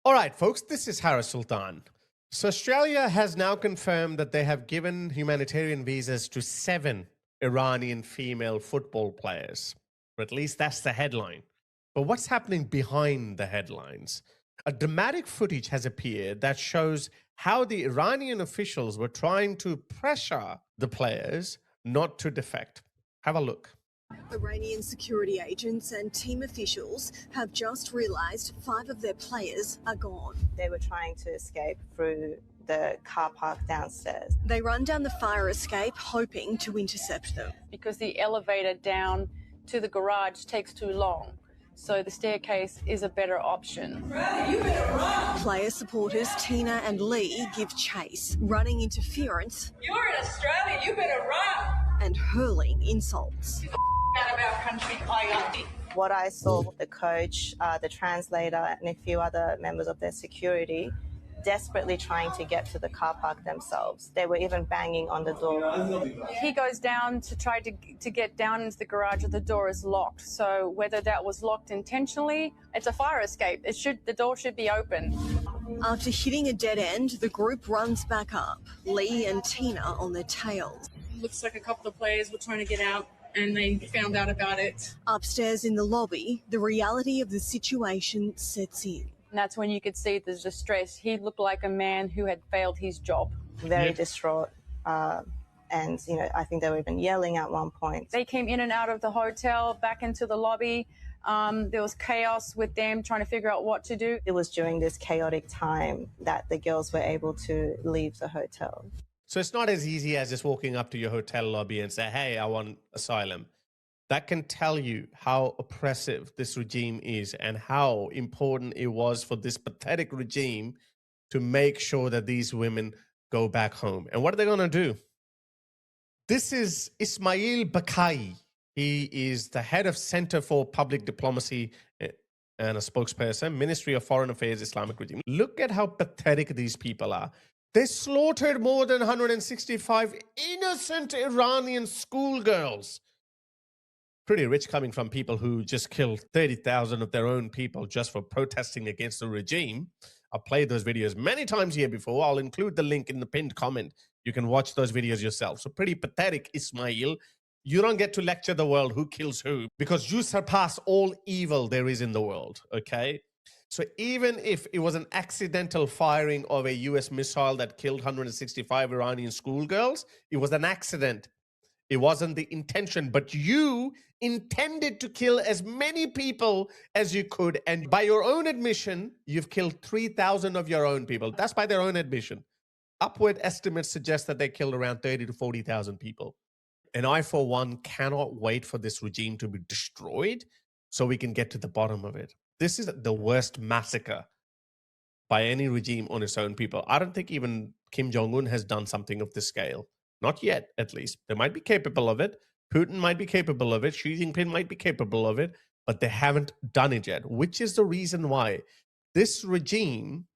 All right, folks, this is Harris Sultan. So Australia has now confirmed that they have given humanitarian visas to 7 Iranian female football players. Or at least that's the headline. But what's happening behind the headlines? A dramatic footage has appeared that shows how the Iranian officials were trying to pressure the players not to defect. Have a look. Iranian security agents and team officials have just realised 5 of their players are gone. They were trying to escape through the car park downstairs. They run down the fire escape hoping to intercept them. Because the elevator down to the garage takes too long, so the staircase is a better option. Player supporters Tina and Lee give chase, running interference. You're in Australia, you better run. And hurling insults. Out of our country, IRGC. What I saw, the coach, the translator, and a few other members of their security desperately trying to get to the car park themselves. They were even banging on the door. He goes down to try to get down into the garage, and the door is locked. So whether that was locked intentionally, it's a fire escape. The door should be open. After hitting a dead end, the group runs back up, Lee and Tina on their tails. Looks like a couple of players were trying to get out and they found out about it. Upstairs in the lobby, the reality of the situation sets in. And that's when you could see the distress. He looked like a man who had failed his job. Very distraught. And, I think they were even yelling at one point. They came in and out of the hotel, back into the lobby. There was chaos with them trying to figure out what to do. It was during this chaotic time that the girls were able to leave the hotel. So it's not as easy as just walking up to your hotel lobby and say, hey, I want asylum. That can tell you how oppressive this regime is and how important it was for this pathetic regime to make sure that these women go back home. And what are they going to do? This is Ismail Bakai. He is the head of Center for Public Diplomacy and a spokesperson, Ministry of Foreign Affairs, Islamic regime. Look at how pathetic these people are. They slaughtered more than 165 innocent Iranian schoolgirls. Pretty rich coming from people who just killed 30,000 of their own people just for protesting against the regime. I've played those videos many times here before. I'll include the link in the pinned comment. You can watch those videos yourself. So pretty pathetic, Ismail. You don't get to lecture the world who kills who because you surpass all evil there is in the world, okay? So even if it was an accidental firing of a US missile that killed 165 Iranian schoolgirls, it was an accident. It wasn't the intention, but you intended to kill as many people as you could. And by your own admission, you've killed 3,000 of your own people. That's by their own admission. Upward estimates suggest that they killed around 30 to 40,000 people. And I, for one, cannot wait for this regime to be destroyed so we can get to the bottom of it. This is the worst massacre by any regime on its own people. I don't think even Kim Jong-un has done something of this scale. Not yet, at least. They might be capable of it. Putin might be capable of it. Xi Jinping might be capable of it. But they haven't done it yet, which is the reason why this regime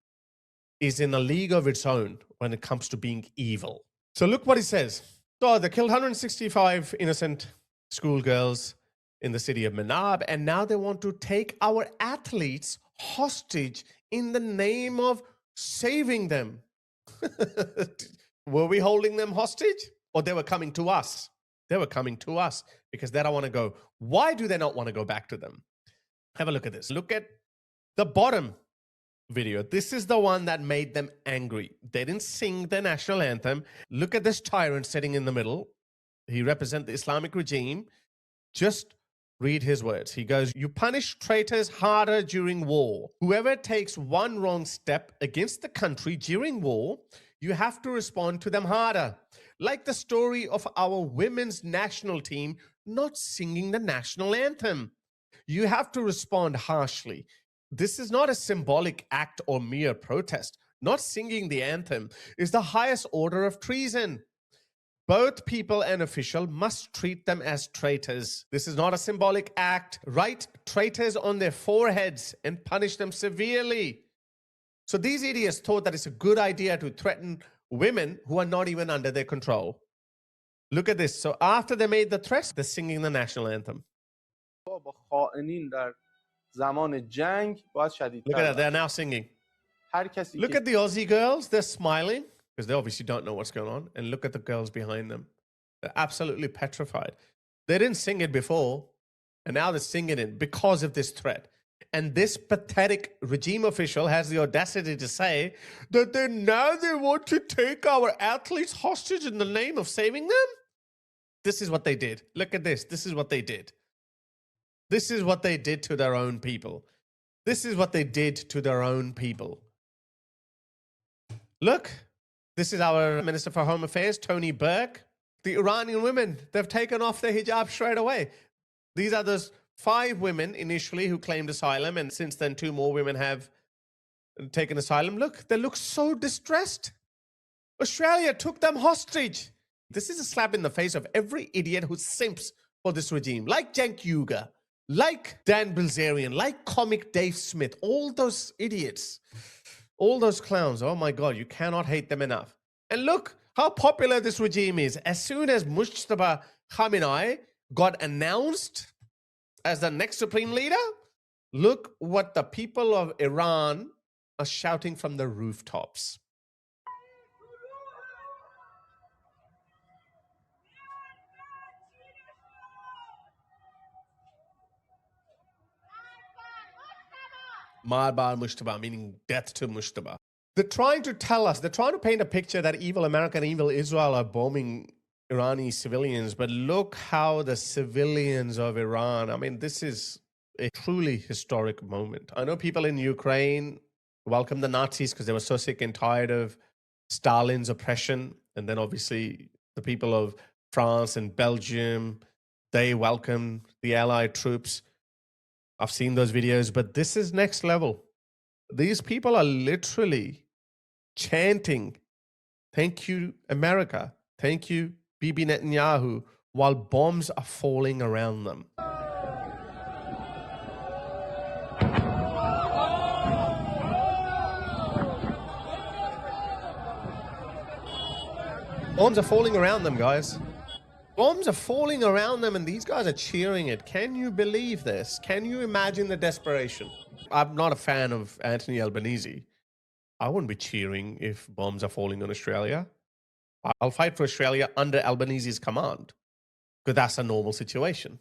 is in a league of its own when it comes to being evil. So look what it says. So they killed 165 innocent schoolgirls in the city of Manab, and now they want to take our athletes hostage in the name of saving them. Were we holding them hostage? Or they were coming to us? They were coming to us because they don't want to go. Why do they not want to go back to them? Have a look at this. Look at the bottom video. This is the one that made them angry. They didn't sing the national anthem. Look at this tyrant sitting in the middle. He represents the Islamic regime. Just read his words. He goes, you punish traitors harder during war. Whoever takes one wrong step against the country during war, you have to respond to them harder. Like the story of our women's national team not singing the national anthem. You have to respond harshly. This is not a symbolic act or mere protest. Not singing the anthem is the highest order of treason. Both people and official must treat them as traitors. This is not a symbolic act. Write traitors on their foreheads and punish them severely. So these idiots thought that it's a good idea to threaten women who are not even under their control. Look at this. So after they made the threats, they're singing the national anthem. Look at that. They're now singing. herkes Look at the Aussie girls. They're smiling because they obviously don't know what's going on. And look at the girls behind them. They're absolutely petrified. They didn't sing it before, and now they're singing it because of this threat. And this pathetic regime official has the audacity to say that they want to take our athletes hostage in the name of saving them. This is what they did. Look at this. This is what they did. This is what they did to their own people. This is what they did to their own people. Look, this is our Minister for Home Affairs, Tony Burke. The Iranian women, they've taken off their hijab straight away. These are those 5 women initially who claimed asylum, and since then 2 more women have taken asylum. Look, they look so distressed. Australia took them hostage. This is a slap in the face of every idiot who simps for this regime, like Cenk Uygur, like Dan Bilzerian, like comic Dave Smith, all those idiots, all those clowns. Oh my God, you cannot hate them enough. And look how popular this regime is. As soon as Mujtaba Khamenei got announced as the next supreme leader, look what the people of Iran are shouting from the rooftops. Marbar Mujtaba, meaning death to Mujtaba. They're trying to tell us, they're trying to paint a picture that evil America and evil Israel are bombing Iranian civilians, but look how the civilians of Iran, I mean, this is a truly historic moment. I know people in Ukraine welcomed the Nazis because they were so sick and tired of Stalin's oppression. And then obviously the people of France and Belgium, they welcomed the Allied troops. I've seen those videos, but this is next level. These people are literally chanting, "Thank you, America. Thank you, Bibi Netanyahu," while bombs are falling around them. Bombs are falling around them, guys. Bombs are falling around them, and these guys are cheering it. Can you believe this? Can you imagine the desperation? I'm not a fan of Anthony Albanese. I wouldn't be cheering if bombs are falling on Australia. I'll fight for Australia under Albanese's command, because that's a normal situation.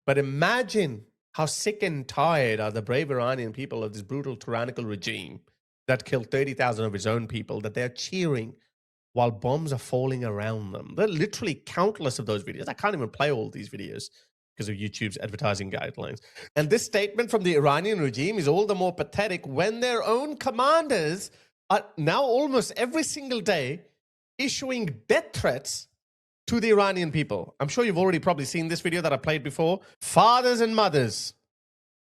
But imagine how sick and tired are the brave Iranian people of this brutal, tyrannical regime that killed 30,000 of its own people, that they're cheering while bombs are falling around them. There are literally countless of those videos. I can't even play all these videos because of YouTube's advertising guidelines. And this statement from the Iranian regime is all the more pathetic when their own commanders are now almost every single day issuing death threats to the Iranian people. I'm sure you've already probably seen this video that I played before. Fathers and mothers,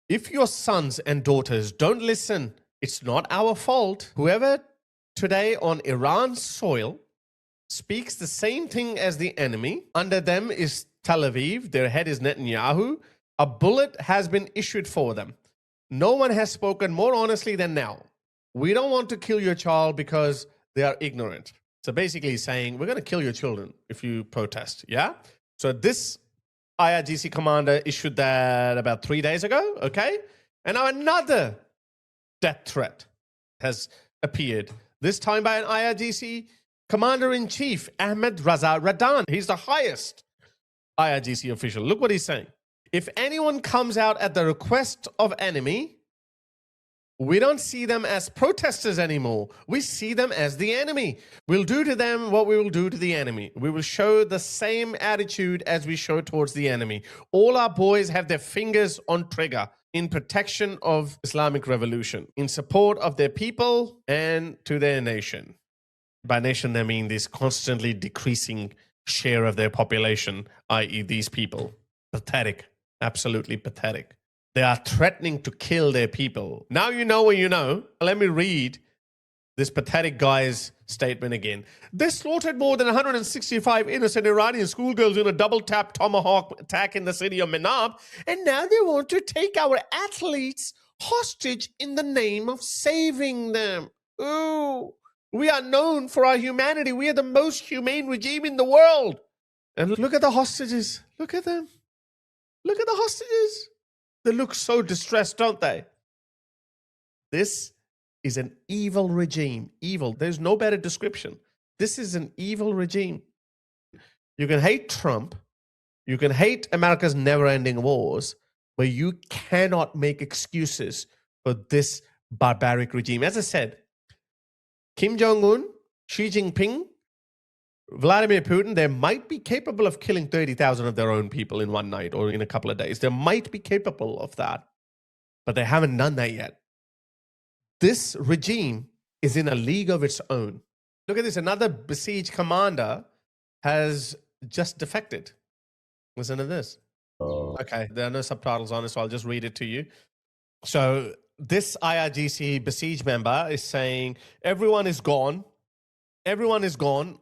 if your sons and daughters don't listen, it's not our fault. Whoever today on Iran's soil speaks the same thing as the enemy, under them is Tel Aviv, their head is Netanyahu, a bullet has been issued for them. No one has spoken more honestly than now. We don't want to kill your child because they are ignorant. So basically he's saying, we're going to kill your children if you protest, yeah? So this IRGC commander issued that about 3 days ago, okay? And now another death threat has appeared, this time by an IRGC commander-in-chief, Ahmed Raza Radan. He's the highest IRGC official. Look what he's saying. If anyone comes out at the request of enemy, we don't see them as protesters anymore. We see them as the enemy. We'll do to them what we will do to the enemy. We will show the same attitude as we show towards the enemy. All our boys have their fingers on trigger in protection of Islamic revolution, in support of their people and to their nation. By nation, they mean this constantly decreasing share of their population, i.e. these people. Pathetic. Absolutely pathetic. They are threatening to kill their people. Now you know what you know. Let me read this pathetic guy's statement again. They slaughtered more than 165 innocent Iranian schoolgirls in a double-tap tomahawk attack in the city of Menab, and now they want to take our athletes hostage in the name of saving them. Ooh. We are known for our humanity. We are the most humane regime in the world. And look at the hostages. Look at them. Look at the hostages. They look so distressed, don't they? This is an evil regime. Evil. There's no better description. This is an evil regime. You can hate Trump. You can hate America's never-ending wars, but you cannot make excuses for this barbaric regime. As I said, Kim Jong-un, Xi Jinping, Vladimir Putin, they might be capable of killing 30,000 of their own people in one night or in a couple of days. They might be capable of that, but they haven't done that yet. This regime is in a league of its own. Look at this. Another Basij commander has just defected. Listen to this. Okay, there are no subtitles on it, so I'll just read it to you. So this IRGC Basij member is saying, everyone is gone. Everyone is gone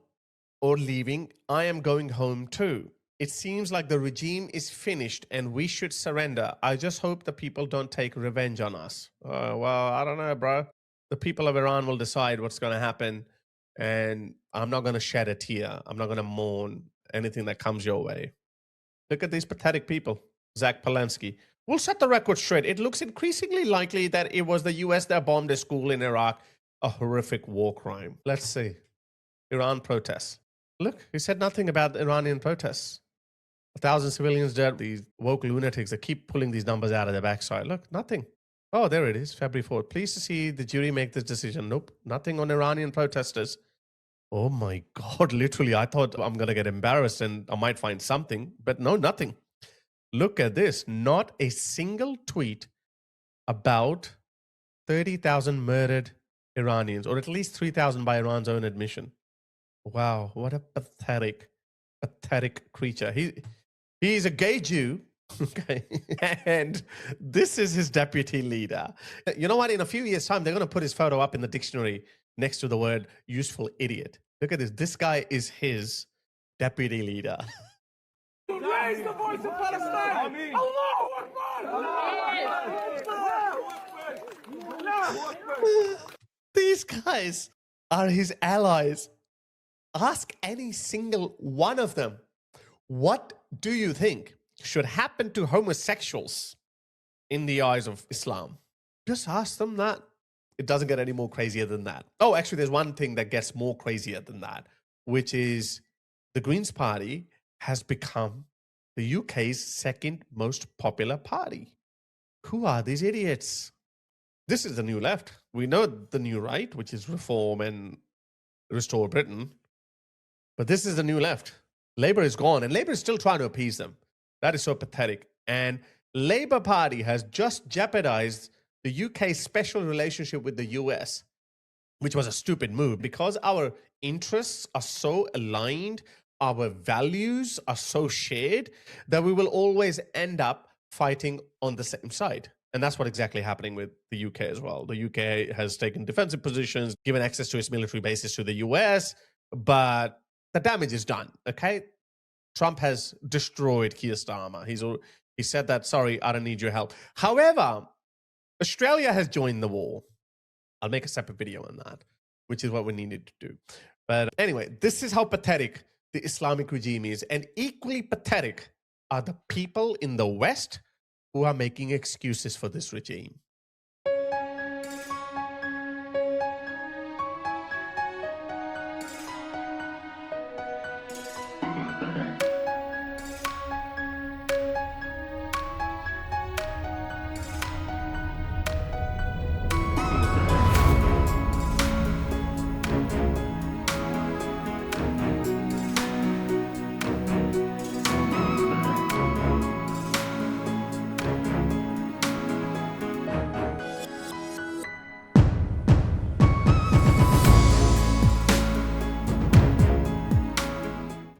or leaving. I am going home too. It seems like the regime is finished and we should surrender. I just hope the people don't take revenge on us. Well, I don't know, bro. The people of Iran will decide what's going to happen. And I'm not going to shed a tear. I'm not going to mourn anything that comes your way. Look at these pathetic people. Zach Polanski. We'll set the record straight. It looks increasingly likely that it was the US that bombed a school in Iraq. A horrific war crime. Let's see. Iran protests. Look, he said nothing about the Iranian protests. 1,000 civilians dead. These woke lunatics that keep pulling these numbers out of their backside. Look, nothing. Oh, there it is, February 4th. Pleased to see the jury make this decision. Nope, nothing on Iranian protesters. Oh my God, literally, I thought I'm going to get embarrassed and I might find something, but no, nothing. Look at this. Not a single tweet about 30,000 murdered Iranians, or at least 3,000 by Iran's own admission. Wow, what a pathetic creature. He's a gay Jew, okay, and this is his deputy leader. You know what? In a few years' time, they're going to put his photo up in the dictionary next to the word useful idiot. Look at this. This guy is his deputy leader. Raise the voice of Palestine! Allahu Akbar! These guys are his allies. Ask any single one of them, what do you think should happen to homosexuals in the eyes of Islam? Just ask them that. It doesn't get any more crazier than that. Oh, actually, there's one thing that gets more crazier than that, which is the Greens Party has become the UK's second most popular party. Who are these idiots? This is the new left. We know the new right, which is reform and restore Britain. But this is the new left. Labour is gone, and Labour is still trying to appease them. That is so pathetic. And Labour Party has just jeopardized the UK's special relationship with the US, which was a stupid move because our interests are so aligned, our values are so shared that we will always end up fighting on the same side. And that's what exactly happening with the UK as well. The UK has taken defensive positions, given access to its military bases to the US, but the damage is done, okay? Trump has destroyed Keir Starmer. He said that, sorry, I don't need your help. However, Australia has joined the war. I'll make a separate video on that, which is what we needed to do. But anyway, this is how pathetic the Islamic regime is. And equally pathetic are the people in the West who are making excuses for this regime.